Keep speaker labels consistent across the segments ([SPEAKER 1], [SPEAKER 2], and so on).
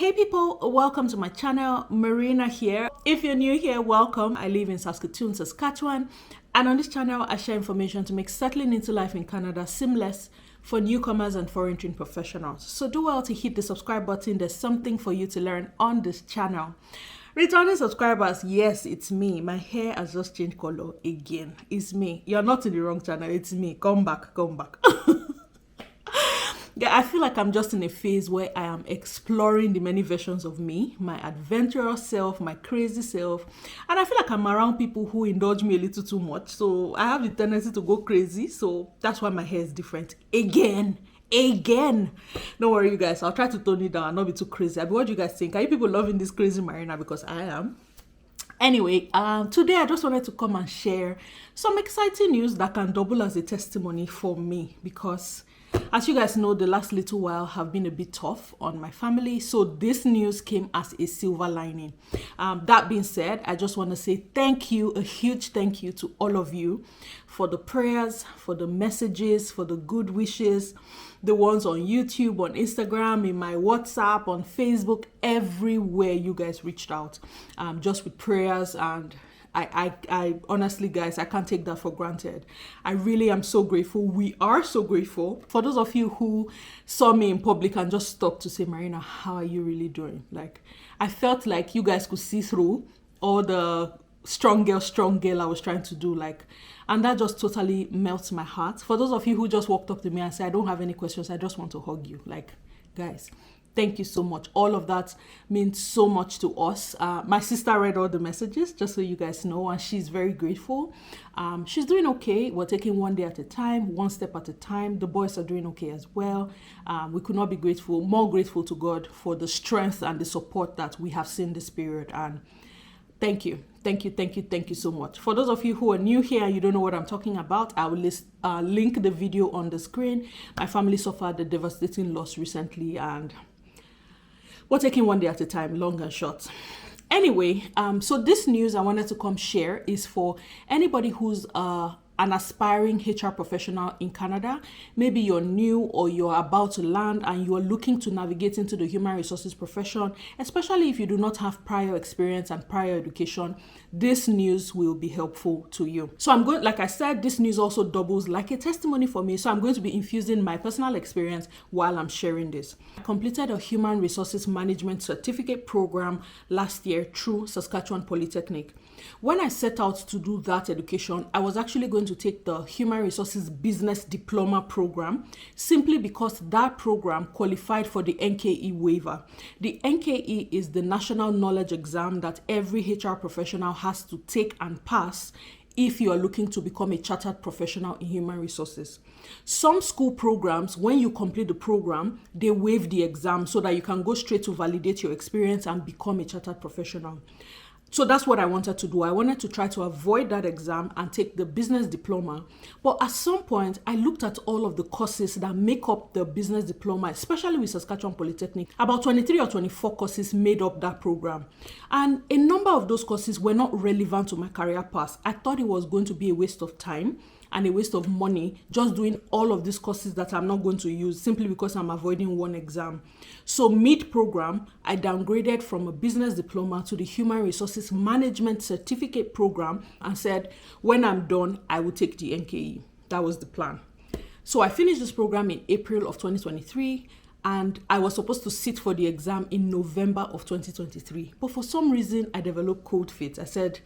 [SPEAKER 1] Hey people, welcome to my channel. Marina here. If you're new here, welcome. I live in Saskatoon, Saskatchewan, and on this channel I share information to make settling into life in Canada seamless for newcomers and foreign trained professionals. So do well to hit the subscribe button. There's something for you to learn on this channel. Returning subscribers, yes, it's me. My hair has just changed color again. It's me. You're not in the wrong channel. It's me. Come back, come back. Yeah, I feel like I'm just in a phase where I am exploring the many versions of me, my adventurous self, my crazy self. And I feel like I'm around people who indulge me a little too much. So I have the tendency to go crazy. So that's why my hair is different. Again. Don't worry, you guys. I'll try to tone it down and not be too crazy. What do you guys think? Are you people loving this crazy Marina? Because I am. Anyway, today I just wanted to come and share some exciting news that can double as a testimony for me, because as you guys know, the last little while have been a bit tough on my family. So this news came as a silver lining. That being said, I just want to say thank you, a huge thank you to all of you for the prayers, for the messages, for the good wishes, the ones on YouTube, on Instagram, in my WhatsApp, on Facebook, everywhere you guys reached out, just with prayers. And I honestly, guys, I can't take that for granted. I really am so grateful. We are so grateful. For those of you who saw me in public and just stopped to say, Marina, how are you really doing? Like, I felt like you guys could see through all the strong girl I was trying to do, like, and that just totally melts my heart. For those of you who just walked up to me and said, I don't have any questions, I just want to hug you, like, guys, thank you so much. All of that means so much to us. My sister read all the messages, just so you guys know, and she's very grateful. She's doing okay. We're taking one day at a time, one step at a time. The boys are doing okay as well. We could not be more grateful to God for the strength and the support that we have seen this period. And thank you so much. For those of you who are new here and you don't know what I'm talking about, I will link the video on the screen. My family suffered a devastating loss recently, and we're taking one day at a time, long and short. Anyway, so this news I wanted to come share is for anybody who's an aspiring HR professional in Canada. Maybe you're new or you're about to land and you're looking to navigate into the human resources profession, especially if you do not have prior experience and prior education. This news will be helpful to you. So I'm going, like I said, this news also doubles like a testimony for me. So I'm going to be infusing my personal experience while I'm sharing this. I completed a human resources management certificate program last year through Saskatchewan Polytechnic. When I set out to do that education, I was actually going to take the Human Resources Business Diploma program, simply because that program qualified for the NKE waiver. The NKE is the national knowledge exam that every HR professional has to take and pass if you are looking to become a chartered professional in human resources. Some school programs, when you complete the program, they waive the exam so that you can go straight to validate your experience and become a chartered professional. So that's what I wanted to do. I wanted to try to avoid that exam and take the business diploma. But at some point, I looked at all of the courses that make up the business diploma, especially with Saskatchewan Polytechnic. About 23 or 24 courses made up that program. And a number of those courses were not relevant to my career path. I thought it was going to be a waste of time and a waste of money just doing all of these courses that I'm not going to use simply because I'm avoiding one exam. So mid-program, I downgraded from a business diploma to the Human Resources Management Certificate program and said, when I'm done, I will take the NKE. That was the plan. So I finished this program in April of 2023, and I was supposed to sit for the exam in November of 2023. But for some reason, I developed cold feet. I said,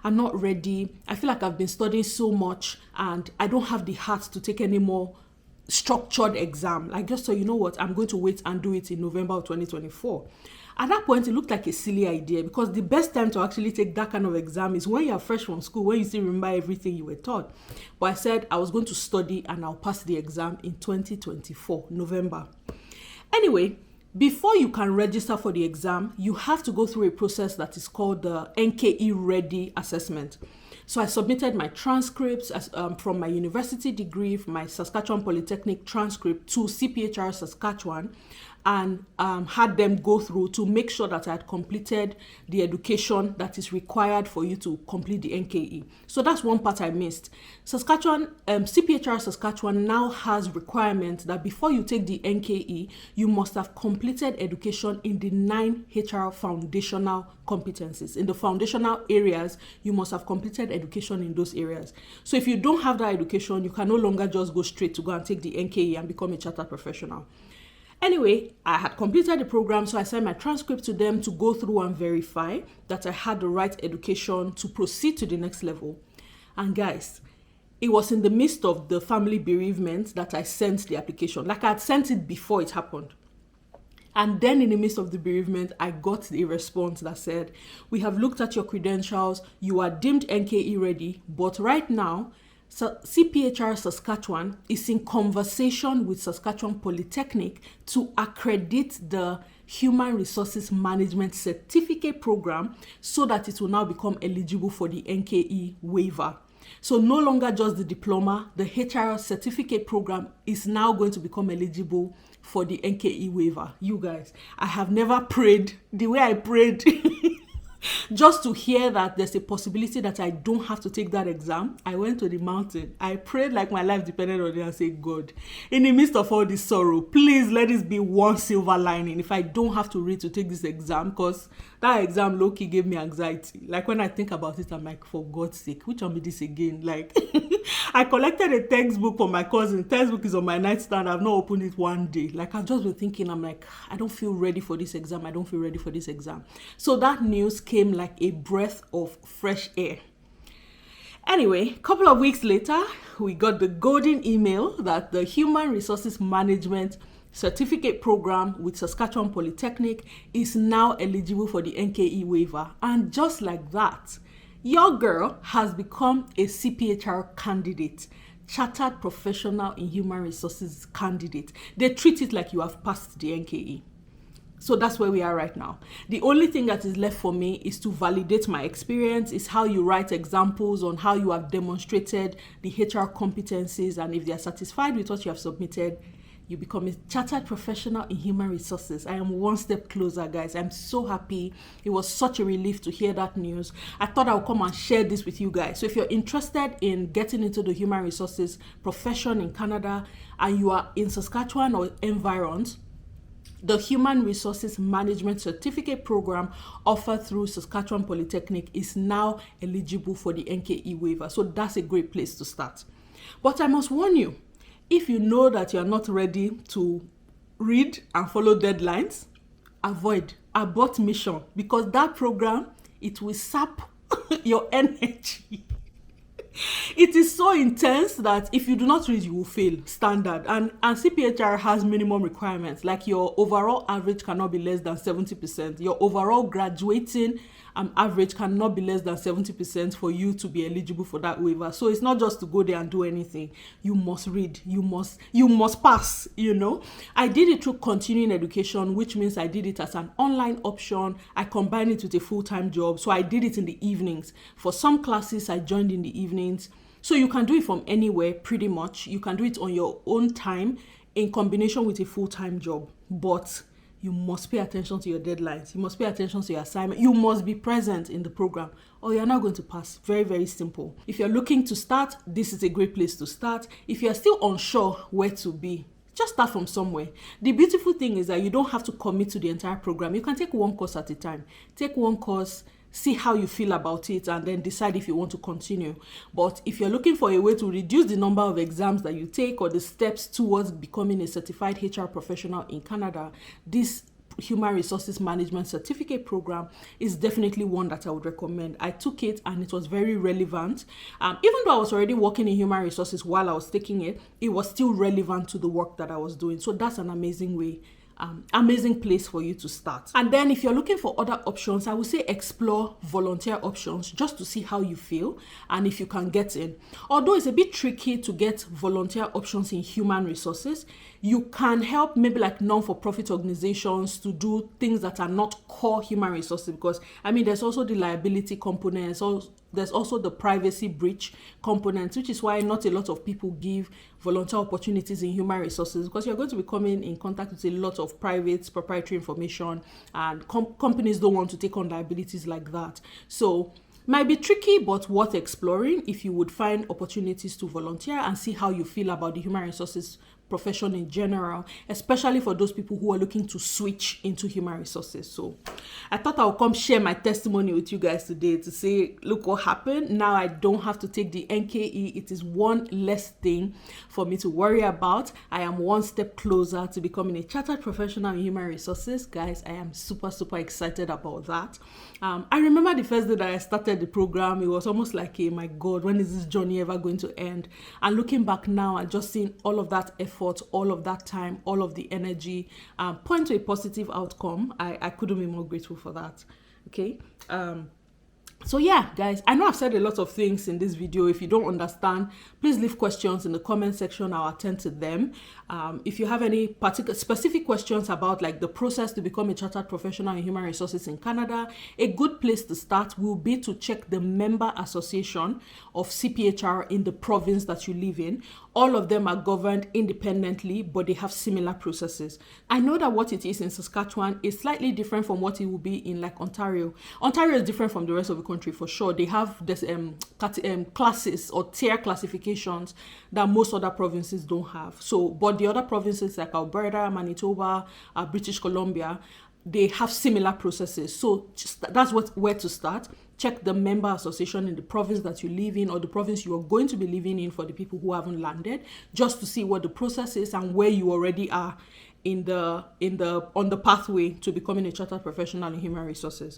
[SPEAKER 1] I'm not ready. I feel like I've been studying so much and I don't have the heart to take any more structured exam. Like, just so you know what, I'm going to wait and do it in November of 2024. At that point, it looked like a silly idea, because the best time to actually take that kind of exam is when you're fresh from school, when you still remember everything you were taught. But I said I was going to study and I'll pass the exam in 2024, November. Anyway, before you can register for the exam, you have to go through a process that is called the NKE Ready assessment. So I submitted my transcripts from my university degree, my Saskatchewan Polytechnic transcript to CPHR Saskatchewan. and had them go through to make sure that I had completed the education that is required for you to complete the NKE. So that's one part I missed. Saskatchewan, CPHR Saskatchewan now has requirements that before you take the NKE, you must have completed education in the 9 HR foundational competencies. In the foundational areas, you must have completed education in those areas. So if you don't have that education, you can no longer just go straight to go and take the NKE and become a chartered professional. Anyway, I had completed the program, so I sent my transcript to them to go through and verify that I had the right education to proceed to the next level. And guys, it was in the midst of the family bereavement that I sent the application. Like I had sent it before it happened. And then in the midst of the bereavement, I got a response that said, we have looked at your credentials, you are deemed NKE ready, but right now, CPHR Saskatchewan is in conversation with Saskatchewan Polytechnic to accredit the Human Resources Management Certificate Program so that it will now become eligible for the NKE waiver. So no longer just the diploma, the HR certificate program is now going to become eligible for the NKE waiver. You guys, I have never prayed the way I prayed just to hear that there's a possibility that I don't have to take that exam. I went to the mountain. I prayed like my life depended on it and said, God, in the midst of all this sorrow, please let this be one silver lining if I don't have to read to take this exam, because that exam low-key gave me anxiety. Like when I think about it, I'm like, for God's sake, which one be this again? Like I collected a textbook for my cousin. Textbook is on my nightstand. I've not opened it one day. Like I've just been thinking, I'm like, I don't feel ready for this exam. I don't feel ready for this exam. So that news came like a breath of fresh air. Anyway, a couple of weeks later, we got the golden email that the Human Resources Management Certificate Program with Saskatchewan Polytechnic is now eligible for the NKE waiver. And just like that, your girl has become a CPHR candidate, Chartered Professional in Human Resources candidate. They treat it like you have passed the NKE. So that's where we are right now. The only thing that is left for me is to validate my experience, is how you write examples on how you have demonstrated the HR competencies, and if they are satisfied with what you have submitted, you become a chartered professional in human resources. I am one step closer, guys. I'm so happy. It was such a relief to hear that news. I thought I would come and share this with you guys. So if you're interested in getting into the human resources profession in Canada and you are in Saskatchewan or environs, the Human Resources Management Certificate Program offered through Saskatchewan Polytechnic is now eligible for the NKE waiver. So that's a great place to start. But I must warn you, if you know that you're not ready to read and follow deadlines, abort mission, because that program, it will sap your energy. It is so intense that if you do not read, you will fail, standard. And CPHR has minimum requirements, like your overall average cannot be less than 70%. Your overall graduating average cannot be less than 70% for you to be eligible for that waiver. So it's not just to go there and do anything. You must read, you must pass, you know. I did it through continuing education, which means I did it as an online option. I combined it with a full-time job. So I did it in the evenings. For some classes, I joined in the evenings. So you can do it from anywhere, pretty much. You can do it on your own time in combination with a full-time job. But you must pay attention to your deadlines. You must pay attention to your assignment. You must be present in the program or you're not going to pass. Very, very simple. If you're looking to start, this is a great place to start. If you're still unsure where to be, just start from somewhere. The beautiful thing is that you don't have to commit to the entire program. You can take one course at a time. Take one course, see how you feel about it, and then decide if you want to continue. But if you're looking for a way to reduce the number of exams that you take or the steps towards becoming a certified HR professional in Canada, this Human Resources Management Certificate Program is definitely one that I would recommend. I took it and it was very relevant. Even though I was already working in human resources while I was taking it, it was still relevant to the work that I was doing. So that's an amazing way. Amazing place for you to start. And then if you're looking for other options, I would say explore volunteer options just to see how you feel and if you can get in. Although it's a bit tricky to get volunteer options in human resources, you can help maybe like non-for-profit organizations to do things that are not core human resources, because I mean there's also the liability components, there's also the privacy breach component, which is why not a lot of people give volunteer opportunities in human resources, because you're going to be coming in contact with a lot of private proprietary information, and companies don't want to take on liabilities like that. So might be tricky, but worth exploring if you would find opportunities to volunteer and see how you feel about the human resources profession in general, especially for those people who are looking to switch into human resources. So I thought I would come share my testimony with you guys today to say, look what happened. Now I don't have to take the NKE. It is one less thing for me to worry about. I am one step closer to becoming a chartered professional in human resources. Guys, I am super excited about that. I remember the first day that I started the program, it was almost like, hey, my God, when is this journey ever going to end? And looking back now, I just seen all of that effort, all of that time, all of the energy point to a positive outcome. I couldn't be more grateful for that. Okay. So yeah, guys, I know I've said a lot of things in this video. If you don't understand, please leave questions in the comment section. I'll attend to them. If you have any specific questions about like the process to become a chartered professional in human resources in Canada, a good place to start will be to check the member association of CPHR in the province that you live in. All of them are governed independently, but they have similar processes. I know that what it is in Saskatchewan is slightly different from what it will be in like Ontario. Ontario is different from the rest of the country for sure. They have this classes or tier classifications that most other provinces don't have. So, but the other provinces like Alberta, Manitoba, British Columbia, they have similar processes. So that's where to start. Check the member association in the province that you live in, or the province you are going to be living in, for the people who haven't landed, just to see what the process is and where you already are on the pathway to becoming a chartered professional in human resources.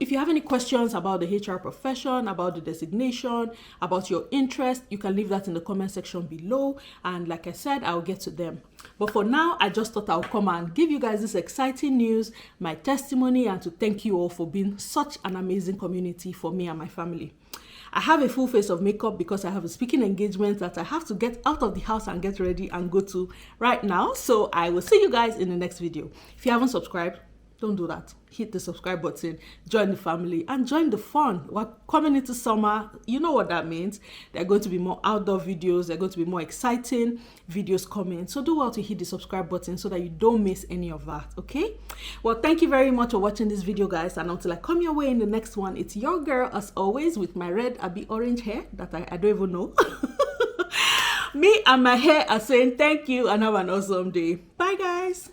[SPEAKER 1] If you have any questions about the HR profession, about the designation, about your interest, you can leave that in the comment section below, and like I said, I'll get to them. But for now, I just thought I'll come and give you guys this exciting news, my testimony, and to thank you all for being such an amazing community for me and my family. I have a full face of makeup because I have a speaking engagement that I have to get out of the house and get ready and go to right now. So I will see you guys in the next video. If you haven't subscribed, don't do that. Hit the subscribe button, join the family, and join the fun. We're coming into summer. You know what that means. There are going to be more outdoor videos. There are going to be more exciting videos coming. So do well to hit the subscribe button so that you don't miss any of that, okay? Well, thank you very much for watching this video, guys. And until I come your way in the next one, it's your girl, as always, with my red, orange hair that I don't even know. Me and my hair are saying thank you and have an awesome day. Bye, guys.